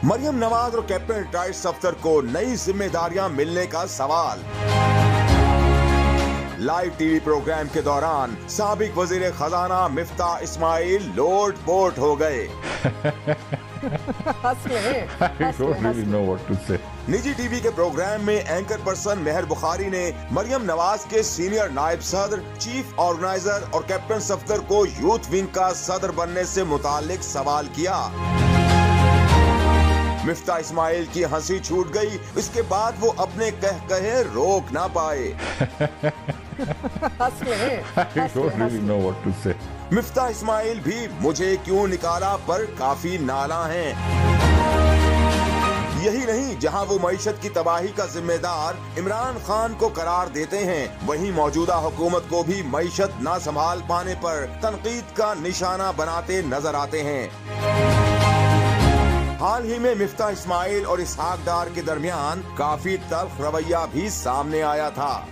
मरियम नवाज और captain retired Safdar को नई जिम्मेदारियां मिलने का सवाल। लाइव टीवी प्रोग्राम के दौरान साबिक वजीर खजाना मिफ्ता इस्माइल लोट पोट हो गए। निजी टीवी के प्रोग्राम में एंकर पर्सन मेहर बुखारी ने मरियम नवाज के सीनियर नायब सदर, चीफ ऑर्गेनाइजर और कैप्टन सफदर को यूथ विंग का सदर बनने से मुतालिक सवाल किया। मिफ्ता इस्माइल की हंसी छूट गई। इसके बाद वो अपने कहे रोक ना पाए। मिफ्ता इस्माइल भी मुझे क्यों निकाला पर काफी नाला हैं। यही नहीं, जहां वो मईशत की तबाही का जिम्मेदार इमरान खान को करार देते हैं, वहीं मौजूदा हुकूमत को भी मईशत ना संभाल पाने पर तनकीद का निशाना बनाते नजर आते हैं। हाल ही में मिफ्ता इस्माइल और इसहाक डार के दरमियान काफी तल्ख रवैया भी सामने आया था।